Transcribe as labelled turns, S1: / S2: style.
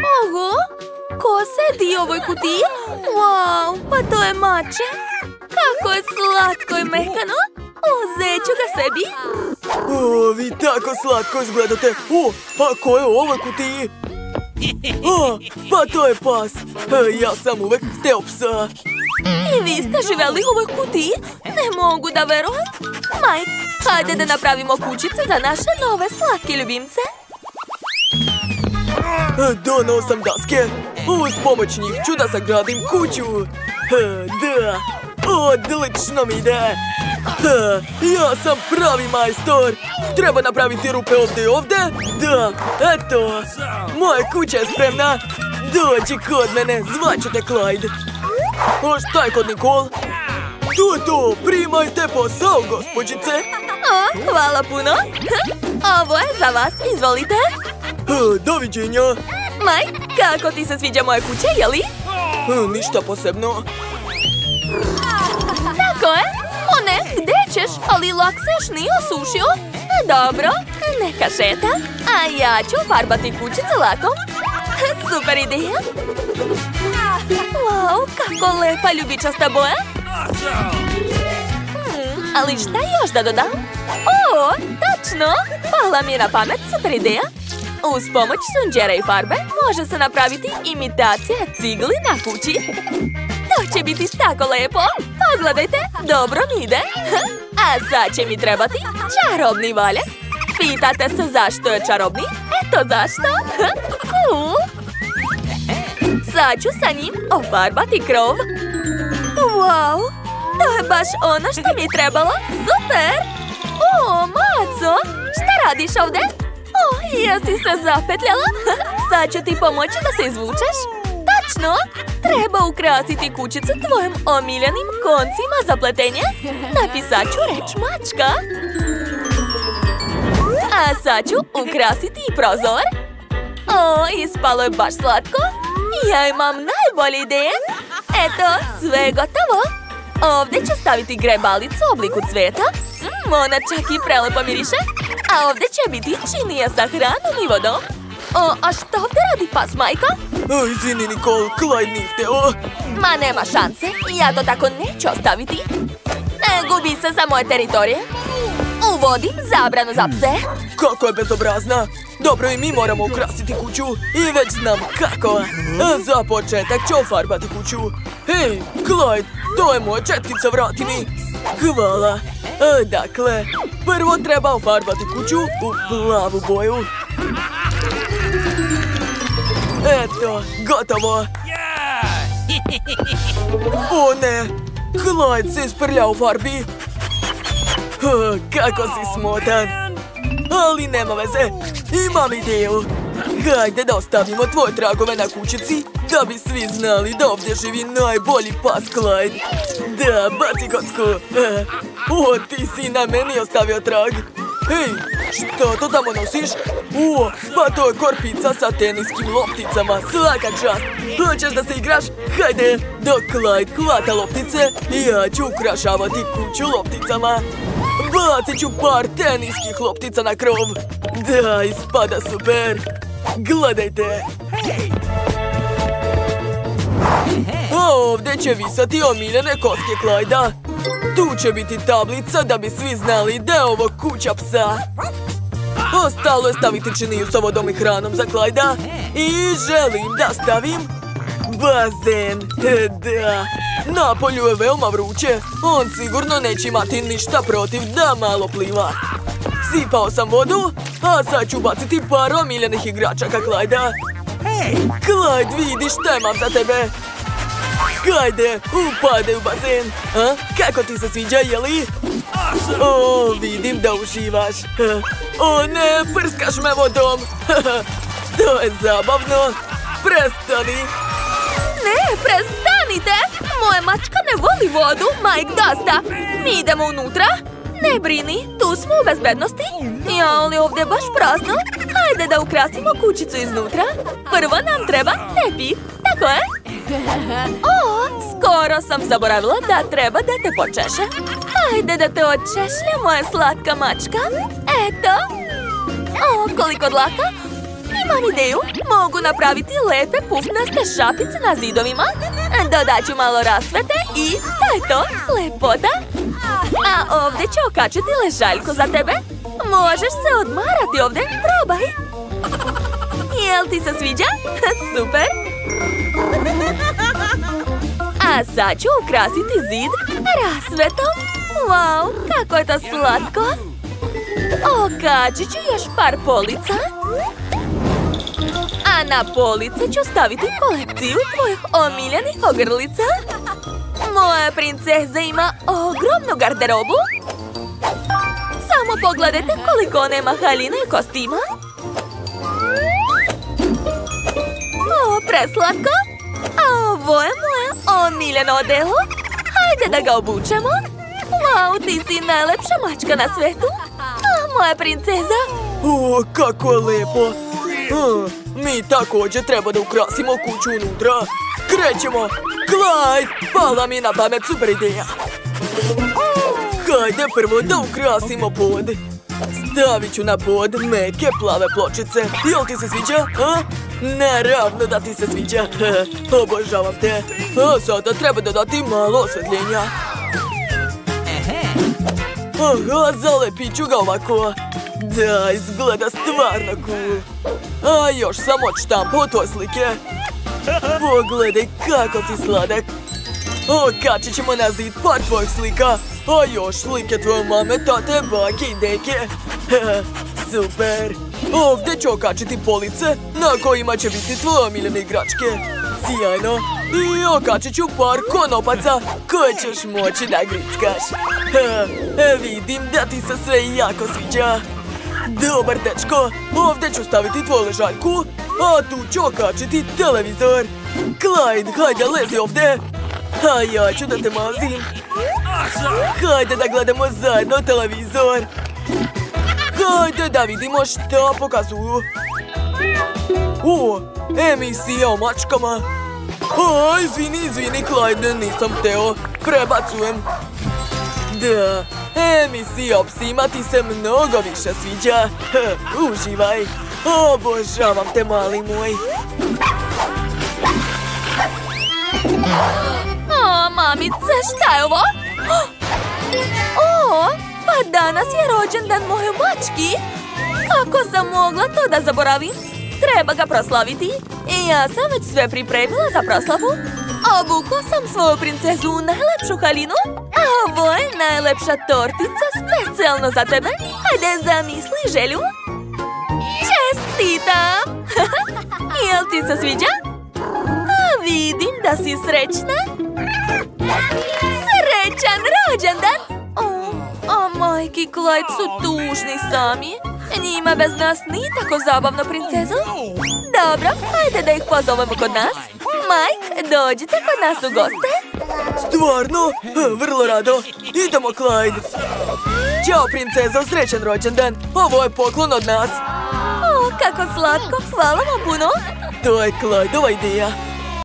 S1: Oho! Ko sedi u ovoj kutiji? Wow, pa to je mače. Kako je slatko i mekano. Uzet ću ga sebi.
S2: O, vi tako slatko izgledate. O, a ko je u ovoj kutiji? O, pa to je pas. Ja sam uvek hteo psa.
S1: I vi ste živeli u ovoj kutiji? Ne mogu da verujem. Mike, hajde da napravimo kućice za naše nove slatke ljubimce.
S2: Donao sam daske. Uz pomoć njih ću da sagradim kuću. Da, odlično mi ide. Ja sam pravi majstor. Treba napraviti rupe ovdje i ovdje. Da, eto. Moja kuća je spremna. Dođi kod mene, zvaću te Clyde. O, šta je kod Nicole? To, primajte posao, gospođice.
S1: O, hvala puno. Ovo je za vas, izvolite.
S2: Doviđenja.
S1: Mike, kako ti se sviđa moja kuća, jeli?
S2: Ništa posebno.
S1: Tako je. O ne, gde ćeš? Ali lak se još nije osušio. Dobro, neka šeta. A ja ću farbati kućice lakom. Super ideja. Wow, kako lepa ljubičasta boja. Ali šta još da dodam? O, tačno. Pala mi je na pamet, super ideja. Uz pomoć sunđera i farbe može se napraviti imitacija cigli na kući. To će biti tako lepo. Pogledajte, dobro mi ide. A sad će mi trebati čarobni valjak. Pitate se zašto je čarobni? Eto zašto. Cool. Sad ću sa njim ofarbati krov. Wow, to je baš ono što mi je trebalo. Super. O, Maco, šta radiš ovdje? O, jesi se zapetljala? Sad ću ti pomoći da se izvučeš. Tačno, treba ukrasiti kućicu tvojim omiljenim koncima za pletenje. Napisat ću reč mačka. A sad ću ukrasiti i prozor. O, ispalo je baš slatko. Ja imam najbolje ideje. Eto, sve je gotovo. Ovdje ću staviti grebalicu u obliku cveta. Ona čak i prelepo miriše. A ovdje će biti činija sa hranom i vodom. O, a što ovdje radi pas, majka?
S2: Izvini, Nicole, Clyde nije hteo.
S1: Ma nema šanse, ja to tako neću ostaviti. Gubi se sa moje teritorije. Uvodim zabranu za pse.
S2: Kako je bezobrazna. Dobro, i mi moramo ukrasiti kuću. I već znam kako. Za početak ću ofarbati kuću. Hej, Clyde, to je moja četkica, vrati mi. Hvala. Dakle, prvo treba ofarbati kuću u plavu boju. Eto, gotovo. O ne, Clyde se isprlja u farbi. Kako si smotan. Ali nema veze, imam ideju. Hajde da ostavimo tvoje tragove na kućici, da bi svi znali da ovdje živi najbolji pas Clyde. Da, baci kocku. O, ti si na meni ostavio trag. Hej, što to tamo nosiš? O, pa to je korpica sa teniskim lopticama, svaka čast. Hoćeš da se igraš? Hajde, dok Clyde hvata loptice, ja ću ukrašavati kuću lopticama. Bacit ću par teniskih loptica na krov. Da, ispada super. Gledajte. A ovdje će visati omiljene koske Clyda. Tu će biti tablica da bi svi znali da je ovo kuća psa. Ostalo je staviti činiju sa vodom i hranom za Clyda. I želim da stavim bazen. Da. Napolju je veoma vruće. On sigurno neće imati ništa protiv da malo pliva. Sipao sam vodu, a sad ću baciti par omiljenih igračaka Clyda. Clyde, vidi šta imam za tebe. Hajde, upadaj u bazen. Kako ti se sviđa, jeli? O, vidim da uživaš. O ne, prskaš me vodom. To je zabavno. Prestani.
S1: Ne, prestanite. Moja mačka ne voli vodu. Mike, dosta. Mi idemo unutra. Ne brini, tu smo u bezbednosti. Ja, ali ovdje je baš prazno. Hajde da ukrasimo kućicu iznutra. Prvo nam treba tepih, tako je? O, skoro sam zaboravila da treba da te počeše. Hajde da te očešlja, moja slatka mačka. Eto. O, koliko dlaka. Imam ideju. Mogu napraviti lepe pufnaste šapice na zidovima. Dodat ću malo rasvete i to je to. Lepota. A ovdje ću okačiti ležaljku za tebe. Možeš se odmarati ovdje. Probaj. Jel ti se sviđa? Super. A sad ću ukrasiti zid rasvetom. Wow, kako je to slatko. Okačit ću još par polica. A na police ću staviti kolekciju tvojih omiljenih ogrlica. Moja princeza ima ogromnu garderobu. Samo pogledajte koliko nema haljine i kostima. O, preslatko. A ovo je moje omiljeno odelo. Hajde da ga obučemo. Wow, ti si najlepša mačka na svetu. Moja princeza.
S2: O, kako je lepo. Mi također treba da ukrasimo kuću unutra. Krećemo. Clyde, pala mi na pamet super ideja. Hajde prvo da ukrasimo pod. Stavit ću na pod meke plave pločice. Jel ti se sviđa? Naravno da ti se sviđa. Obožavam te. A sada treba dodati malo osvetljenja. Aha, zalepit ću ga ovako. Da, izgleda stvarno cool. A još sam odštampao tvoje slike. Pogledaj kako si sladak. Okačit ćemo na zid par tvojih slika. A još slike tvoje mame, tate, bake i deke. Super. Ovdje ću okačiti police na kojima će biti tvoje omiljene igračke. Sjajno. I okačit ću par konopaca koje ćeš moći da grickaš. Vidim da ti se sve jako sviđa. Dobar dečko, ovdje ću staviti tvoju ležaljku, a tu ću okačiti televizor. Clyde, hajde lezi ovdje. A ja ću da te mazim. Hajde da gledamo zajedno televizor. Hajde da vidimo što pokazuju. O, emisija o mačkama. O, izvini, Clyde, nisam hteo. Prebacujem. Da, emisija o psima ti se mnogo više sviđa. Uživaj. Obožavam te, mali moj.
S1: O, mamice, šta je ovo? O, pa danas je rođendan moje mački. Kako sam mogla to da zaboravim? Treba ga proslaviti. I ja sam već sve pripremila za proslavu. Obukla sam svoju princezu u najlepšu haljinu. A ovo je najlepša tortica specijalno za tebe. Hajde, zamisli želju. Čestitam! Jel ti se sviđa? A vidim da si srećna. Srećan rođendan! O, majki, Clyde su tužni sami. Njima bez nas nije tako zabavno, princezo. Dobro, hajde da ih pozovemo kod nas. Mike, dođite kod nas u goste.
S2: Stvarno? Vrlo rado. Idemo, Clyde. Ćao, princezo, srećan rođendan. Ovo je poklon od nas.
S1: O, kako slatko, hvala vam puno.
S2: To je Clydeova ideja.